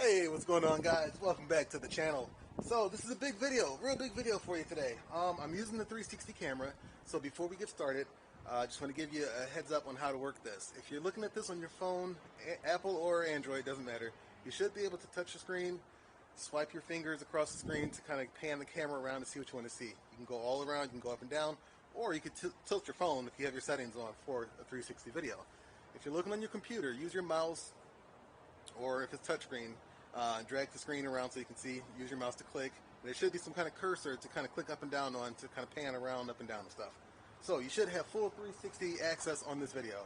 Hey, what's going on, guys? Welcome back to the channel. So this is a big video, real big video for you today. I'm using the 360 camera. So before we get started, I just want to give you a heads up on how to work this. If you're looking at this on your phone, Apple or Android, doesn't matter, you should be able to touch the screen, swipe your fingers across the screen to kind of pan the camera around to see what you want to see. You can go all around, you can go up and down, or you could tilt your phone if you have your settings on for a 360 video. If you're looking on your computer, use your mouse, or if it's touchscreen, drag the screen around so you can see. Use your mouse to click. There should be some kind of cursor to kind of click up and down on to kind of pan around up and down and stuff. So you should have full 360 access on this video.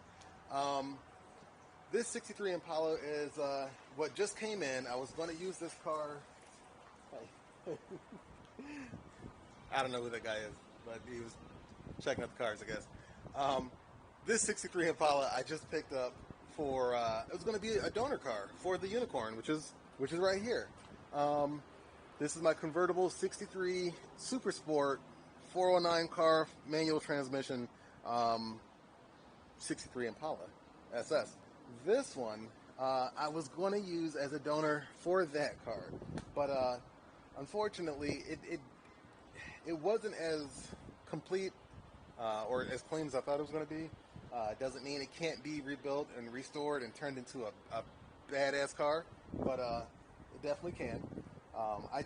This 63 Impala is what just came in. I was going to use this car. I don't know who that guy is, but he was checking out the cars, I guess. This 63 Impala I just picked up for it was going to be a donor car for the Unicorn, which is right here. This is my convertible 63 Super Sport 409 car manual transmission 63 Impala SS. This one I was going to use as a donor for that car, but unfortunately it wasn't as complete or as clean as I thought it was going to be. It doesn't mean it can't be rebuilt and restored and turned into a badass car, but it definitely can. I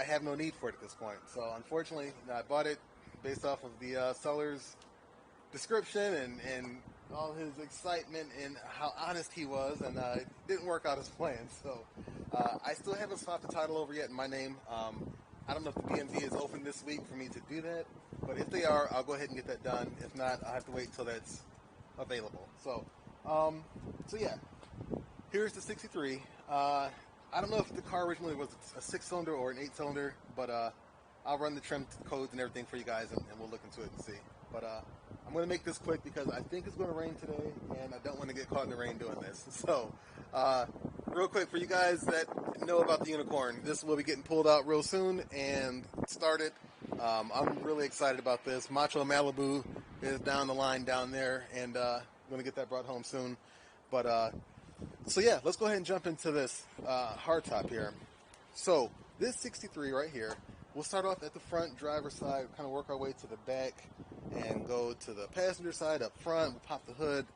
have no need for it at this point. So unfortunately, I bought it based off of the seller's description and all his excitement and how honest he was, and it didn't work out as planned. So I still haven't swapped the title over yet in my name. I don't know if the DMV is open this week for me to do that, but if they are, I'll go ahead and get that done. If not, I'll have to wait until that's available. So yeah, here's the 63. I don't know if the car originally was a 6-cylinder or an 8-cylinder, but I'll run the trim codes and everything for you guys, and we'll look into it and see. But I'm going to make this quick because I think it's going to rain today, and I don't want to get caught in the rain doing this. So real quick, for you guys that know about the Unicorn, this will be getting pulled out real soon and started. I'm really excited about this. Macho Malibu is down the line down there, and I'm going to get that brought home soon. But so yeah, let's go ahead and jump into this hardtop here. So this 63 right here, we'll start off at the front driver's side, kind of work our way to the back and go to the passenger side up front. We'll pop the hood,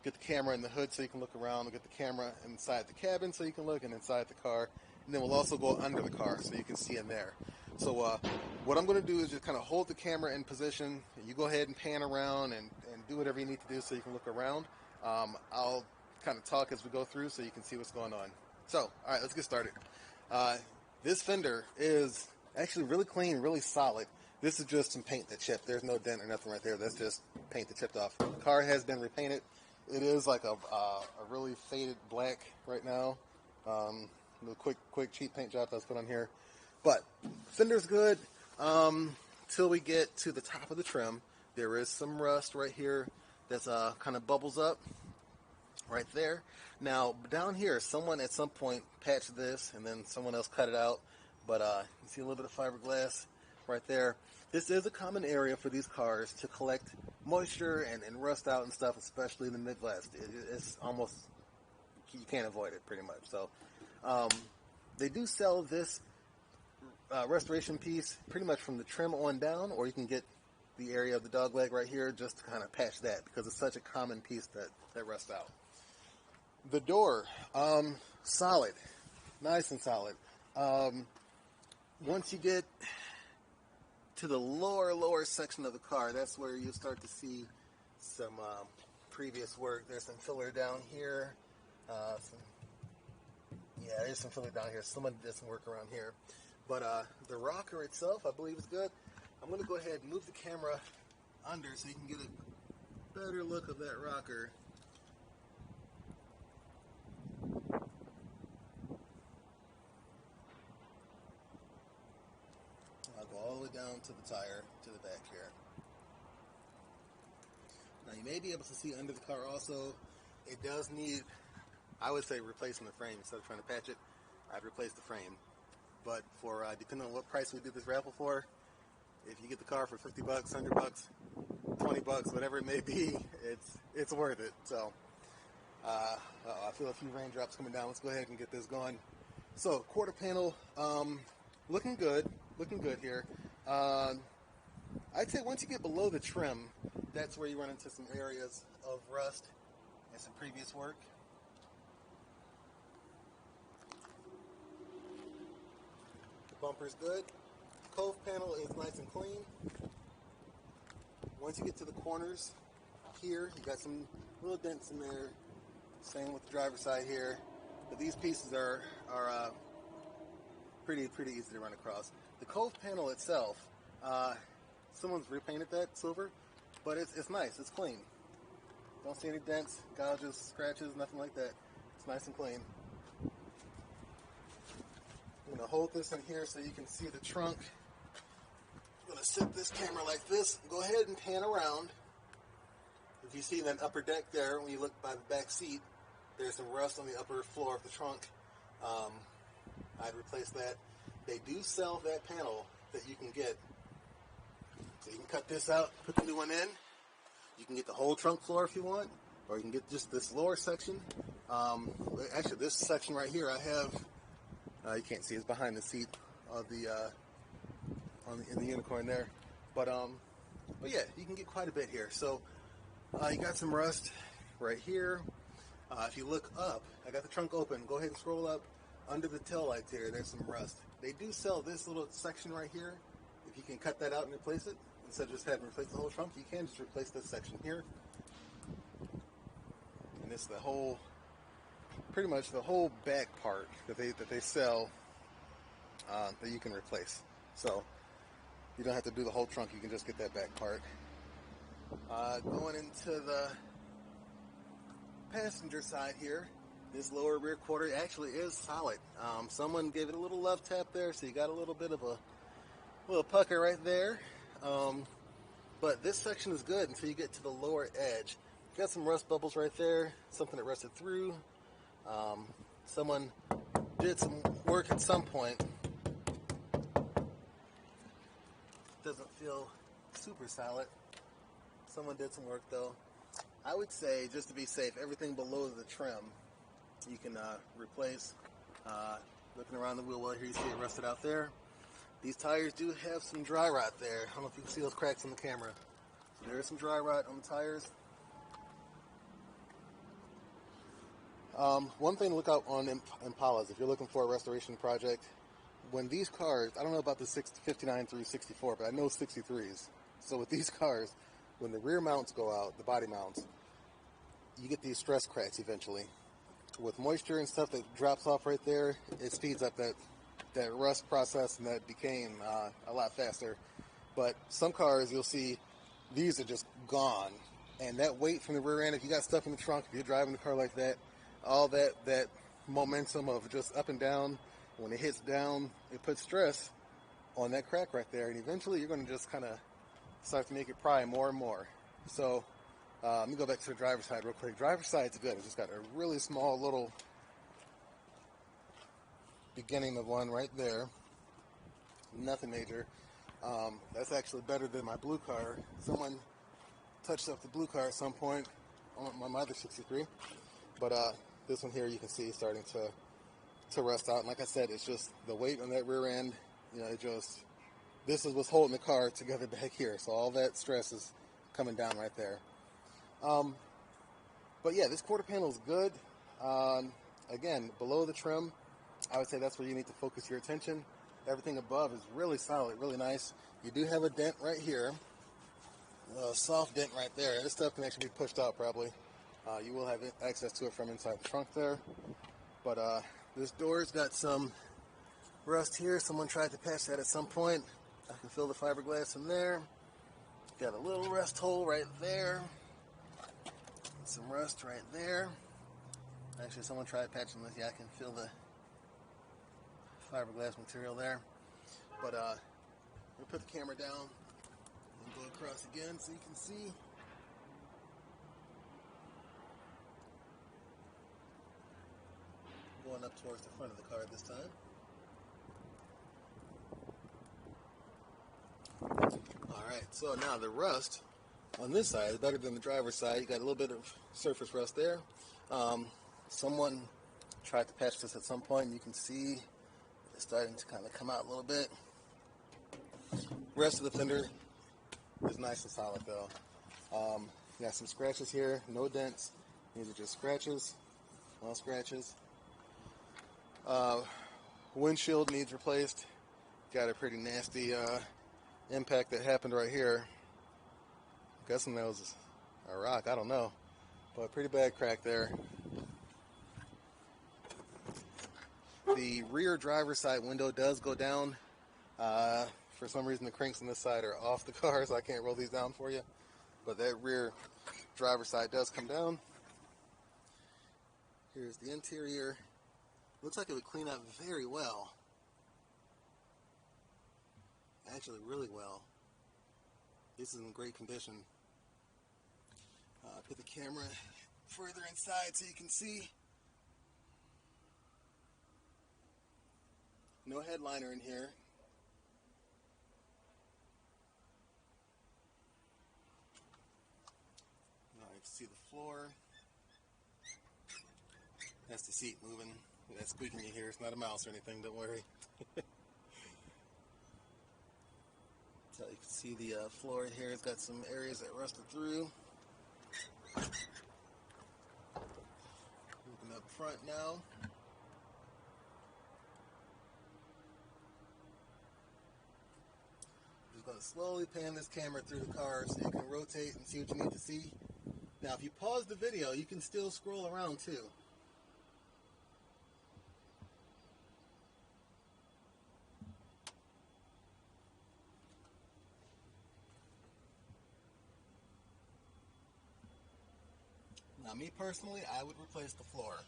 get the camera in the hood so you can look around. We'll get the camera inside the cabin so you can look, and inside the car. And then we'll also go under the car so you can see in there. So what I'm going to do is just kind of hold the camera in position. You go ahead and pan around and do whatever you need to do so you can look around. I'll kind of talk as we go through so you can see what's going on. So, all right, let's get started. This fender is actually really clean, really solid. This is just some paint that chipped. There's no dent or nothing right there. That's just paint that chipped off. The car has been repainted. It is like a really faded black right now. A quick cheap paint job that's put on here. But fender's good till we get to the top of the trim. There is some rust right here that's kind of bubbles up right there. Now down here, someone at some point patched this, and then someone else cut it out. But you see a little bit of fiberglass right there. This is a common area for these cars to collect moisture and rust out and stuff, especially in the Midwest. It's almost, you can't avoid it pretty much. So they do sell this restoration piece pretty much from the trim on down, or you can get the area of the dog leg right here just to kind of patch that, because it's such a common piece that rusts out. The door, solid, nice and solid. Once you get to the lower section of the car, that's where you'll start to see some previous work. There's some filler down here. There's some filler down here. Someone did some work around here. But the rocker itself, I believe, is good. I'm going to go ahead and move the camera under so you can get a better look of that rocker. I'll go all the way down to the tire, to the back here. Now you may be able to see under the car also, it does need, I would say, replacing the frame. Instead of trying to patch it, I'd replace the frame. But for, depending on what price we do this raffle for, if you get the car for $50, $100, $20, whatever it may be, it's worth it. So I feel a few raindrops coming down. Let's go ahead and get this going. So quarter panel, looking good here. I'd say once you get below the trim, that's where you run into some areas of rust and some previous work. The bumper's good. Cove panel is nice and clean. Once you get to the corners here, you got some little dents in there. Same with the driver's side here. But these pieces are pretty easy to run across. The cove panel itself, someone's repainted that silver, but it's nice, it's clean. Don't see any dents, gouges, scratches, nothing like that. It's nice and clean. I'm gonna hold this in here so you can see the trunk. I'm gonna set this camera like this. Go ahead and pan around. If you see that upper deck there, when you look by the back seat, there's some rust on the upper floor of the trunk. I'd replace that. They do sell that panel that you can get. So you can cut this out, put the new one in. You can get the whole trunk floor if you want, or you can get just this lower section. Actually, this section right here, I have. You can't see, it's behind the seat of the in the unicorn there. But yeah, you can get quite a bit here. So you got some rust right here. If you look up, I got the trunk open. Go ahead and scroll up under the tail lights here. There's some rust. They do sell this little section right here. If you can cut that out and replace it, instead of just having to replace the whole trunk, you can just replace this section here. And this is the whole, pretty much the whole back part that they sell that you can replace. So you don't have to do the whole trunk. You can just get that back part. Going into the passenger side here, this lower rear quarter actually is solid. Someone gave it a little love tap there, so you got a little bit of a little pucker right there. But this section is good until you get to the lower edge. You got some rust bubbles right there, something that rusted through. Someone did some work at some point. Doesn't feel super solid. Someone did some work though. I would say, just to be safe, everything below the trim you can replace. Looking around the wheel well here, you see it rusted out there. These tires do have some dry rot there. I don't know if you can see those cracks on the camera. So there is some dry rot on the tires. One thing to look out on Impalas, if you're looking for a restoration project, when these cars, I don't know about the 59 through 64, but I know 63s. So with these cars, when the rear mounts go out, the body mounts, you get these stress cracks eventually. With moisture and stuff that drops off right there, it speeds up that rust process and that decaying a lot faster. But some cars, you'll see, these are just gone. And that weight from the rear end, if you got stuff in the trunk, if you're driving the car like that, all that momentum of just up and down, when it hits down, it puts stress on that crack right there. And eventually you're going to just kind of start to make it pry more and more. So let me go back to the driver's side real quick. Driver's side's good. It's just got a really small little beginning of one right there. Nothing major. That's actually better than my blue car. Someone touched up the blue car at some point on my other 63. But this one here you can see starting to rust out. And like I said, it's just the weight on that rear end. You know, this is what's holding the car together back here. So all that stress is coming down right there. But yeah, this quarter panel is good. Again, below the trim, I would say that's where you need to focus your attention. Everything above is really solid, really nice. You do have a dent right here, a soft dent right there. This stuff can actually be pushed out probably. You will have access to it from inside the trunk there. But this door's got some rust here. Someone tried to patch that at some point. I can feel the fiberglass in there. Got a little rust hole right there. Some rust right there. Actually, someone tried patching this. Yeah, I can feel the fiberglass material there. But we'll put the camera down and go across again so you can see. Going up towards the front of the car this time. Alright, so now the rust on this side is better than the driver's side. You got a little bit of surface rust there. Someone tried to patch this at some point, and you can see it's starting to kind of come out a little bit. Rest of the fender is nice and solid though. Got some scratches here, no dents. These are just scratches, no scratches. Windshield needs replaced. Got a pretty nasty impact that happened right here. I'm guessing that was a rock, I don't know. But pretty bad crack there. The rear driver's side window does go down. For some reason the cranks on this side are off the car, so I can't roll these down for you. But that rear driver's side does come down. Here's the interior. Looks like it would clean up very well. Actually, really well. This is in great condition. Put the camera further inside so you can see. No headliner in here. You can see the floor. That's the seat moving. That squeaking you hear, it's not a mouse or anything, don't worry. So you can see the floor here. It's got some areas that rusted through. Looking up front now. Just going to slowly pan this camera through the car so you can rotate and see what you need to see. Now if you pause the video, you can still scroll around too. Now, me personally, I would replace the floor.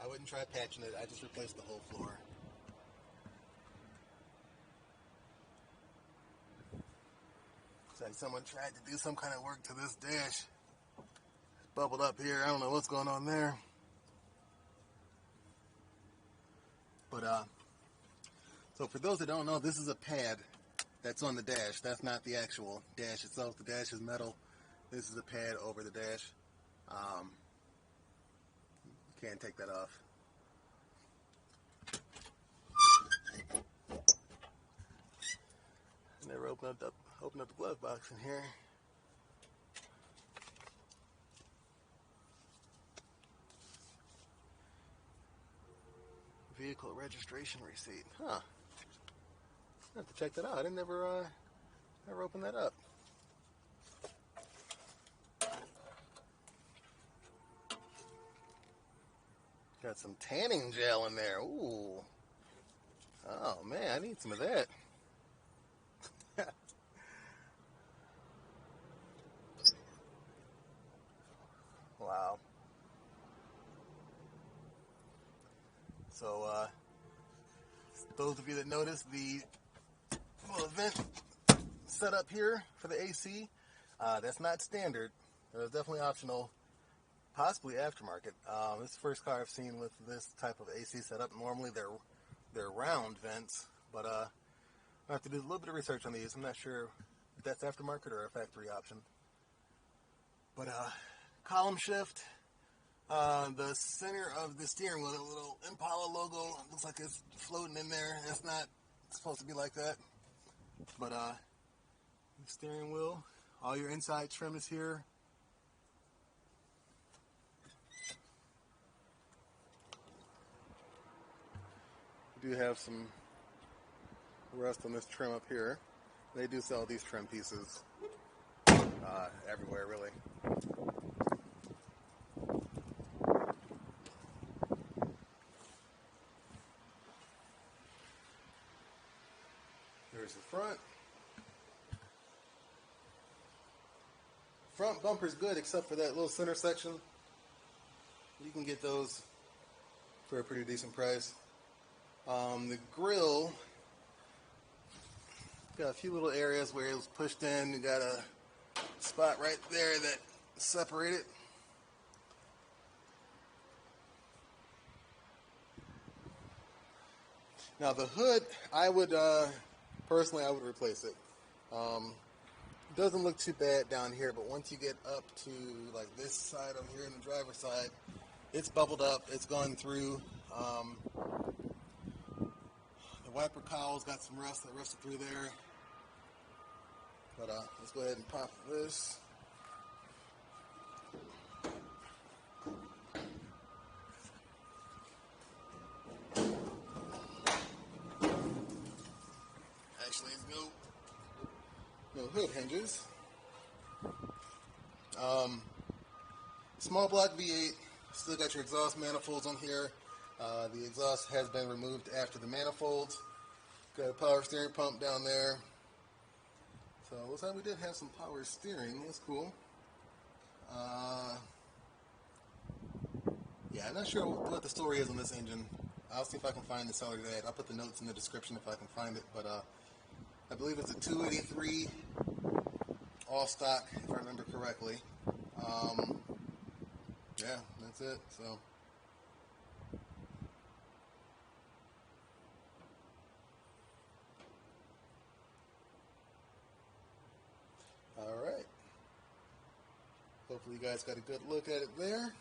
I wouldn't try patching it. I just replace the whole floor. Looks like someone tried to do some kind of work to this dash. It's bubbled up here. I don't know what's going on there. But, so for those that don't know, this is a pad that's on the dash. That's not the actual dash itself. The dash is metal. This is a pad over the dash. Can't take that off. Never opened up the glove box in here. Vehicle registration receipt. Huh. I have to check that out. I didn't never open that up. Got some tanning gel in there. Ooh. Oh man, I need some of that. Wow. So, those of you that noticed the little vent set up here for the AC, that's not standard. It's definitely optional. Possibly aftermarket. This is the first car I've seen with this type of AC setup. Normally they're round vents, but I have to do a little bit of research on these. I'm not sure if that's aftermarket or a factory option. But column shift, the center of the steering wheel, the little Impala logo looks like it's floating in there. It's not supposed to be like that. But the steering wheel, all your inside trim is here. Do have some rust on this trim up here. They do sell these trim pieces everywhere, really. There's the front. Front bumper's good except for that little center section. You can get those for a pretty decent price. The grill, got a few little areas where it was pushed in. You got a spot right there that separated. Now the hood, I would personally I would replace it. Doesn't look too bad down here, but once you get up to like this side over here in the driver's side, It's bubbled up. It's gone through. The wiper cowl's got some rust that rusted through there. But let's go ahead and pop this. Actually, no hood hinges. Small block V8. Still got your exhaust manifolds on here. The exhaust has been removed after the manifolds. Got a power steering pump down there. So it looks like we did have some power steering. That's cool. Yeah, I'm not sure what the story is on this engine. I'll see if I can find the seller today. I'll put the notes in the description if I can find it. But I believe it's a 283 all stock, if I remember correctly. Yeah, that's it. So. All right. Hopefully you guys got a good look at it there.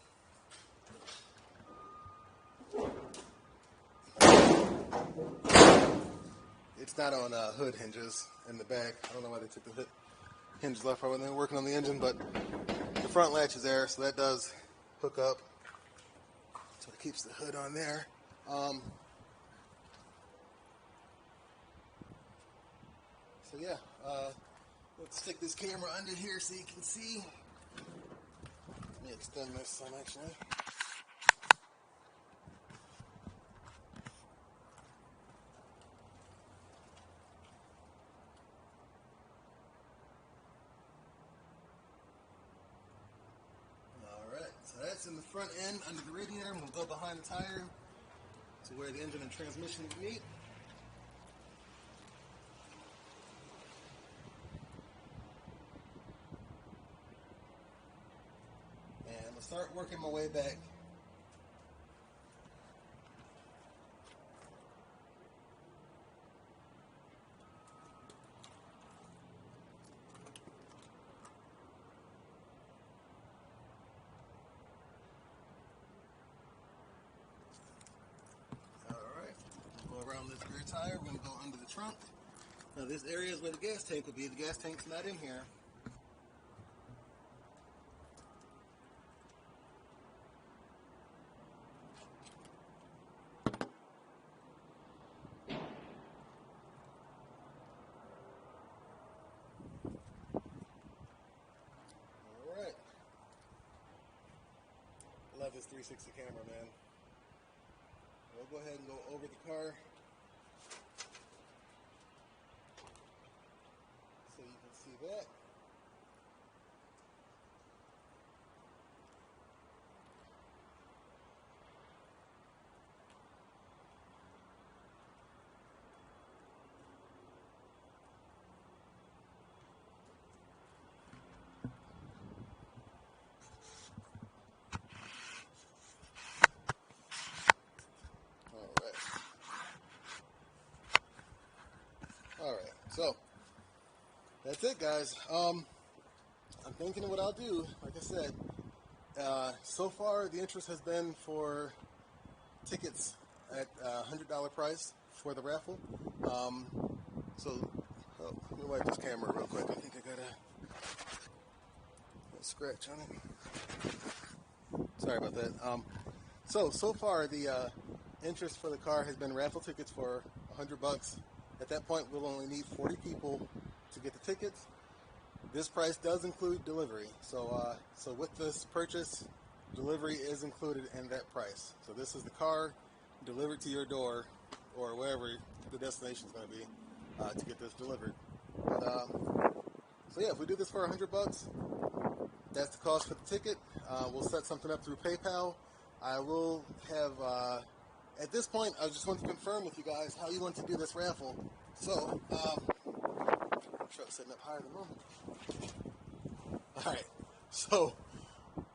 It's not on hood hinges in the back. I don't know why they took the hood hinges off when they were working on the engine, but the front latch is there, so that does hook up. So it keeps the hood on there. So yeah, let's stick this camera under here so you can see. Let me extend this some actually. Alright, so that's in the front end under the radiator, and we'll go behind the tire to where the engine and transmission meet. And I'll start working my way back. Alright, we'll go around this rear tire. We're going to go under the trunk. Now this area is where the gas tank will be. The gas tank's not in here. Alright. Love this 360 camera, man. We'll go ahead and go over the car so you can see that. Alright, so that's it, guys. I'm thinking of what I'll do. Like I said, so far the interest has been for tickets at $100 price for the raffle. Let me wipe this camera real quick. I think I got a scratch on it. Sorry about that. So far the interest for the car has been raffle tickets for $100. At that point, we'll only need 40 people to get the tickets. This price does include delivery. So with this purchase, delivery is included in that price. So this is the car delivered to your door or wherever the destination is going to be to get this delivered. But, so yeah, if we do this for $100, that's the cost for the ticket. We'll set something up through PayPal. I will have, at this point, I just want to confirm with you guys how you want to do this raffle. So, truck's sitting up higher than normal. Alright, so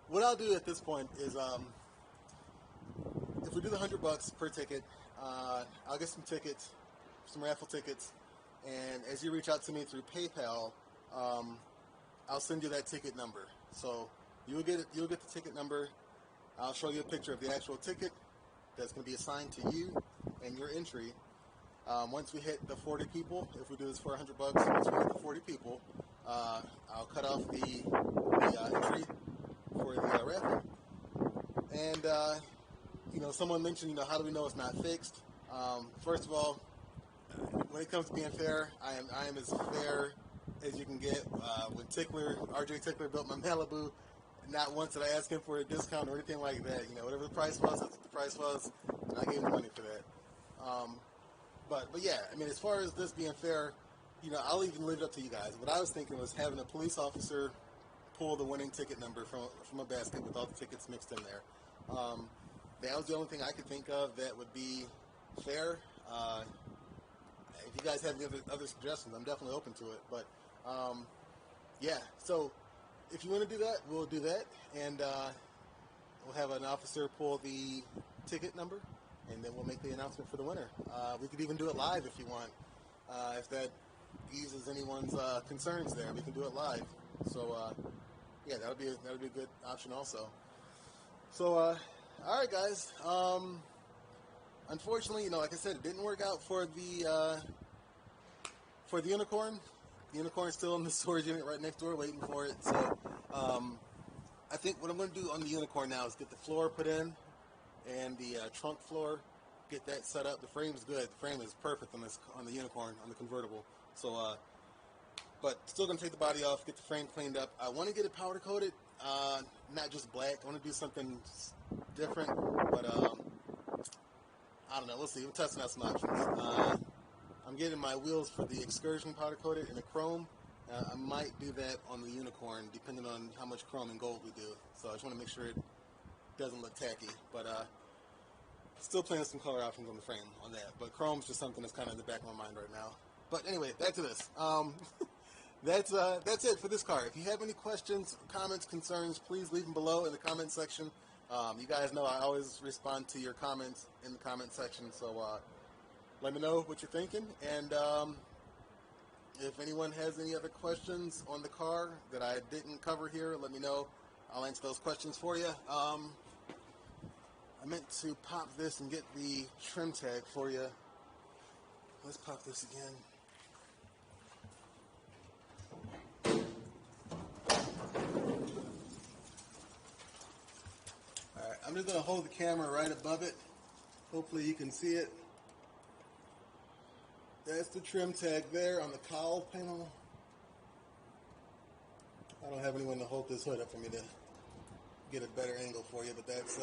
what I'll do at this point is, if we do the $100 per ticket, I'll get some tickets, some raffle tickets, and as you reach out to me through PayPal, I'll send you that ticket number. So you'll get the ticket number. I'll show you a picture of the actual ticket that's going to be assigned to you and your entry. Once we hit the 40 people, if we do this for $100, once we hit the 40 people, I'll cut off the entry for the raffle. And you know, someone mentioned, you know, how do we know it's not fixed? First of all, when it comes to being fair, I am as fair as you can get. When RJ Tickler built my Malibu, not once did I ask him for a discount or anything like that. You know, whatever the price was, that's what the price was, and I gave him money for that. But yeah, I mean, as far as this being fair, you know, I'll even leave it up to you guys. What I was thinking was having a police officer pull the winning ticket number from a basket with all the tickets mixed in there. That was the only thing I could think of that would be fair. If you guys have any other suggestions, I'm definitely open to it. But yeah, so if you want to do that, we'll do that, and we'll have an officer pull the ticket number, and then we'll make the announcement for the winner. We could even do it live if you want. If that eases anyone's concerns there, we can do it live. So yeah, that would be a good option also. So all right, guys. Unfortunately, you know, like I said, it didn't work out for the unicorn. The unicorn's still in the storage unit right next door, waiting for it. So I think what I'm going to do on the unicorn now is get the floor put in and the trunk floor, get that set up. The frame's good. The frame is perfect on the unicorn, on the convertible. So, but still going to take the body off, get the frame cleaned up. I want to get it powder coated, not just black. I want to do something different, but I don't know. We'll see. We're testing out some options. I'm getting my wheels for the Excursion powder coated in a chrome. I might do that on the unicorn, depending on how much chrome and gold we do. So I just want to make sure it doesn't look tacky. But still playing with some color options on the frame on that. But chrome's just something that's kind of in the back of my mind right now. But anyway, back to this. That's it for this car. If you have any questions, comments, concerns, please leave them below in the comment section. You guys know I always respond to your comments in the comment section. So let me know what you're thinking. And if anyone has any other questions on the car that I didn't cover here, let me know. I'll answer those questions for you. I meant to pop this and get the trim tag for you. Let's pop this again. Alright, I'm just going to hold the camera right above it. Hopefully you can see it. That's the trim tag there on the cowl panel. I don't have anyone to hold this hood up for me to get a better angle for you, but that's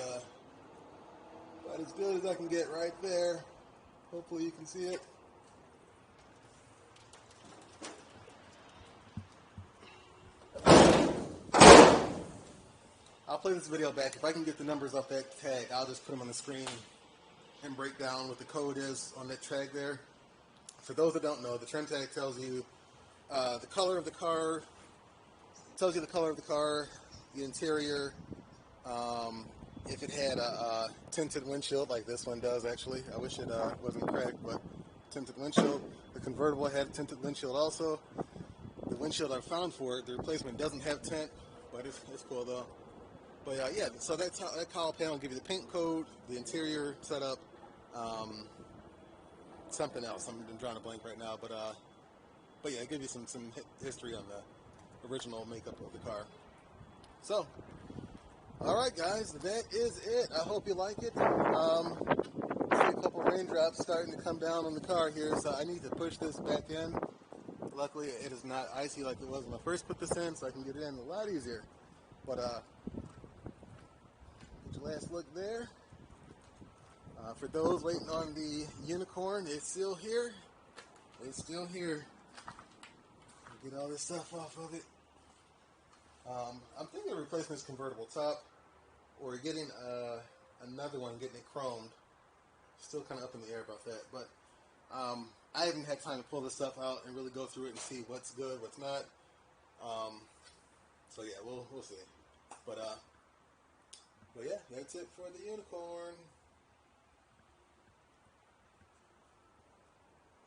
about as good as I can get right there. Hopefully you can see it. I'll play this video back. If I can get the numbers off that tag, I'll just put them on the screen and break down what the code is on that tag there. For those that don't know, the trim tag tells you the color of the car, tells you the color of the car, the interior, if it had a tinted windshield like this one does actually. I wish it wasn't cracked, but tinted windshield. The convertible had a tinted windshield also. The windshield I found for it, the replacement doesn't have tint, but it's cool though. But yeah, so that cowl panel will give you the paint code, the interior setup, something else. I'm drawing a blank right now, but yeah, it gives you some history on the original makeup of the car. So, all right, guys, that is it. I hope you like it. I see a couple raindrops starting to come down on the car here, so I need to push this back in. Luckily, it is not icy like it was when I first put this in, so I can get it in a lot easier. But get your last look there. For those waiting on the unicorn, it's still here. It's still here. Get all this stuff off of it. I'm thinking of replacing this convertible top or getting another one, getting it chromed. Still kind of up in the air about that. But I haven't had time to pull this stuff out and really go through it and see what's good, what's not. So yeah, we'll see. But yeah, that's it for the unicorn.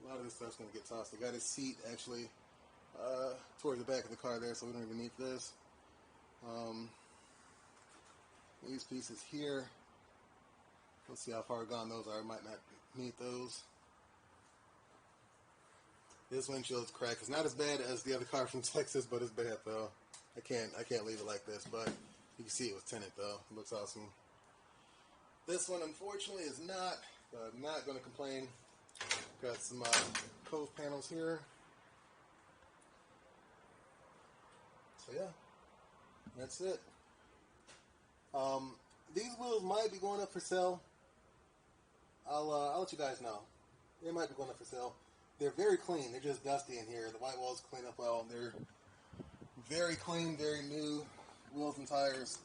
A lot of this stuff's going to get tossed. I got his seat actually towards the back of the car there, so we don't even need this. These pieces here, let's see how far gone those are. Might not need those. This windshield's cracked. It's not as bad as the other car from Texas, but it's bad though. I can't leave it like this, but you can see it was tinted though. It looks awesome. This one unfortunately is not, but I'm not going to complain. Got some cove panels here. So yeah, that's it. These wheels might be going up for sale. I'll let you guys know. They might be going up for sale. They're very clean. They're just dusty in here. The white walls clean up well. They're very clean, very new wheels and tires.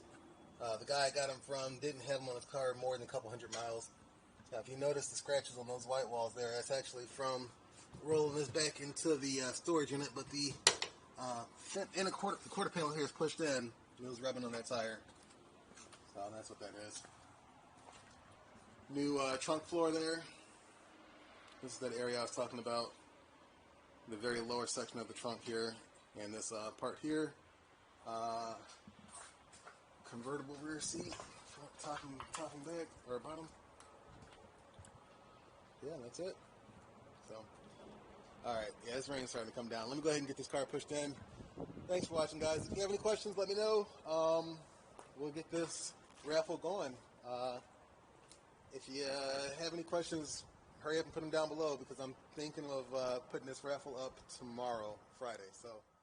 The guy I got them from didn't have them on his car more than a couple hundred miles. Now, if you notice the scratches on those white walls there, that's actually from rolling this back into the storage unit. But the the quarter panel here is pushed in, and it was rubbing on that tire. So that's what that is. New trunk floor there. This is that area I was talking about. The very lower section of the trunk here, and this part here. Convertible rear seat, top and back, or bottom. Yeah, that's it. So, alright, yeah, this rain's starting to come down. Let me go ahead and get this car pushed in. Thanks for watching, guys. If you have any questions, let me know. We'll get this raffle going. If you have any questions, hurry up and put them down below, because I'm thinking of putting this raffle up tomorrow, Friday. So.